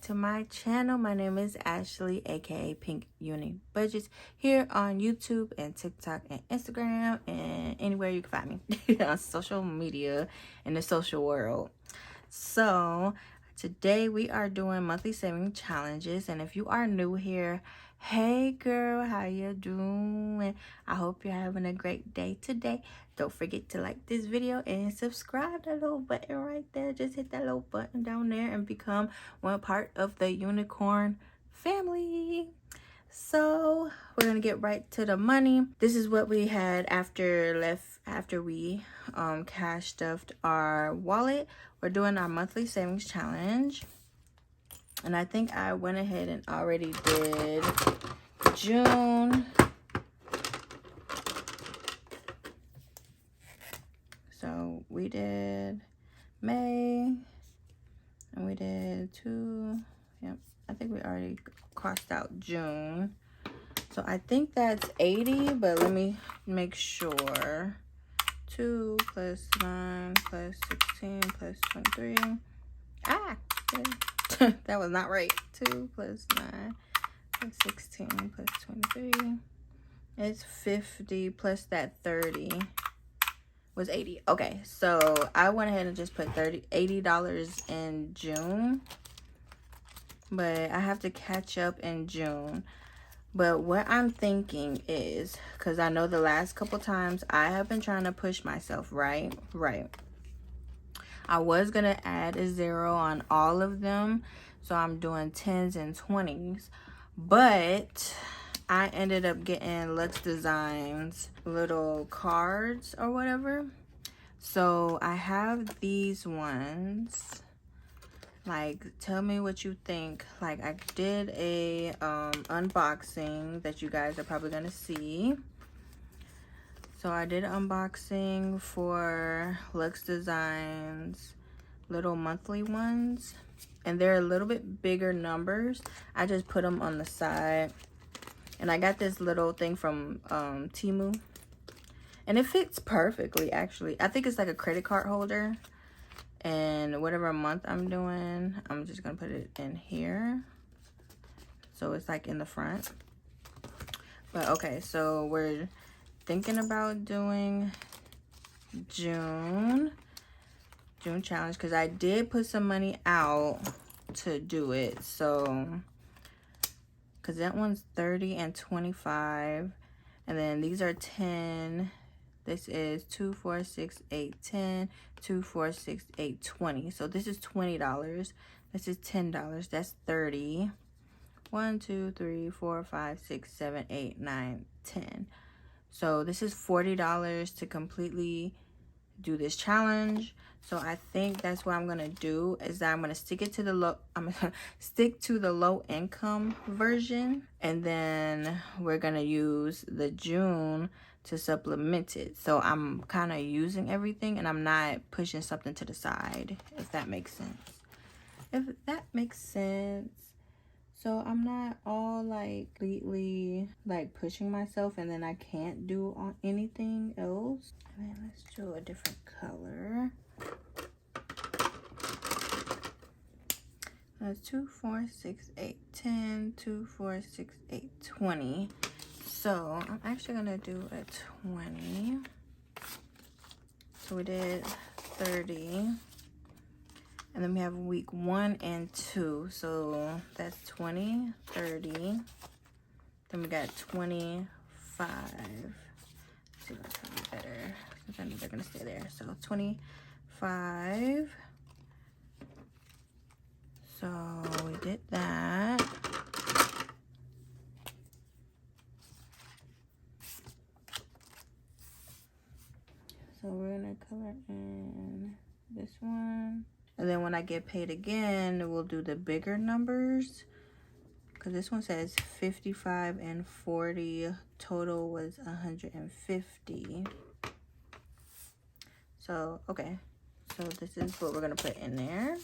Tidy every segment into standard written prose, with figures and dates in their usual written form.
to my channel. My name is Ashley, aka Pink-UniBudgetz, here on YouTube and TikTok and Instagram and anywhere you can find me on social media in the social world. So today we are doing monthly saving challenges, and if you are new here, hey girl, how you doing? I hope you're having a great day today. Don't forget to like this video and subscribe. That little button right there, just hit that little button down there and become one part of the unicorn family. So we're gonna get right to the money. This is what we had after we cash stuffed our wallet. We're doing our monthly savings challenge, and I think I went ahead and already did June. So we did May, and we did yep, I think we already crossed out June. So I think that's 80, but let me make sure. 2 plus 9 plus 16 plus 23. That was not right. 2 plus 9 plus 16 plus 23. It's 50 plus that 30 was 80. Okay, so I went ahead and just put $80 in June, but I have to catch up in June. But what I'm thinking is, because I know the last couple times I have been trying to push myself, right? I was going to add a 0 on all of them. So I'm doing 10s and 20s. But I ended up getting Luxe Designs little cards or whatever. So I have these ones. Like, tell me what you think. Like, I did a unboxing that you guys are probably gonna see. So I did an unboxing for Luxe Designs little monthly ones, and they're a little bit bigger numbers. I just put them on the side, and I got this little thing from Temu, and it fits perfectly. Actually, I think it's like a credit card holder. And whatever month I'm doing, I'm just gonna put it in here, so it's like in the front. But okay, so we're thinking about doing June challenge, because I did put some money out to do it. So because that one's 30 and 25, and then these are 10. This is 2, 4, 6, 8, 10, 2, 4, 6, 8, 20. So this is $20. This is $10. That's 30. 1, 2, 3, 4, 5, 6, 7, 8, 9, 10. So this is $40 to completely do this challenge. So I think that's what I'm gonna do, is that I'm gonna stick to the low income version, and then we're gonna use the June to supplement it. So I'm kind of using everything, and I'm not pushing something to the side, if that makes sense. So I'm not all like completely like pushing myself, and then I can't do on anything else. And then let's do a different color. That's 2, 4, 6, 8, 10, 2, 4, 6, 8, 20. So I'm actually gonna do a 20. So we did 30. And then we have week 1 and 2. So that's 20, 30. Then we got 25. Let's see if I can do better, since I know they're gonna stay there. So 25. So we did that. So we're gonna color in this one. And then when I get paid again, we'll do the bigger numbers. Because this one says 55 and 40. Total was 150. So, okay. So this is what we're gonna put in there.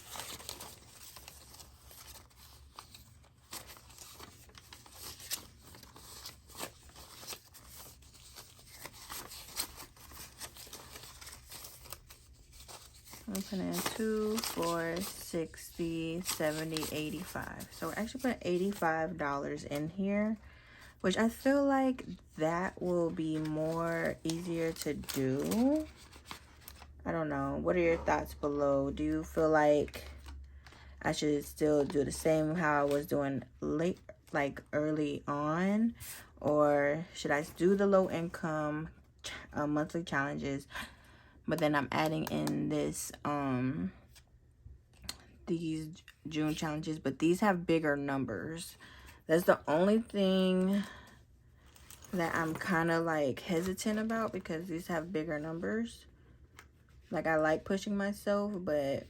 I'm putting in 2, 4, 60, 70, 85. So we're actually putting $85 in here, which I feel like that will be more easier to do. I don't know. What are your thoughts below? Do you feel like I should still do the same how I was doing late, like early on? Or should I do the low income monthly challenges, but then I'm adding in this these June challenges, but these have bigger numbers? That's the only thing that I'm kind of like hesitant about, because these have bigger numbers. Like, I like pushing myself, but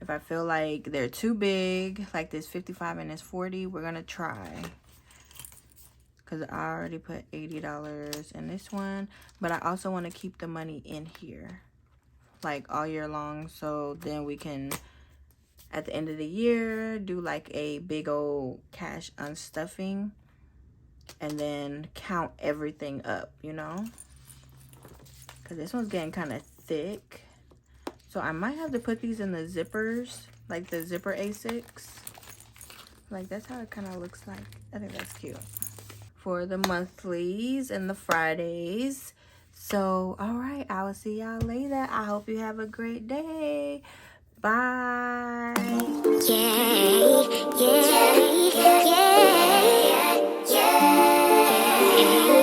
if I feel like they're too big, like this 55 and this 40, we're gonna try. Because I already put $80 in this one, but I also want to keep the money in here like all year long, so then we can at the end of the year do like a big old cash unstuffing and then count everything up, you know, because this one's getting kind of thick. So I might have to put these in the zippers, like the zipper A6. Like, that's how it kind of looks like. I think that's cute for the monthlies and the Fridays. So, all right, I will see y'all later. I hope you have a great day. Bye. Yeah, yeah, yeah, yeah, yeah.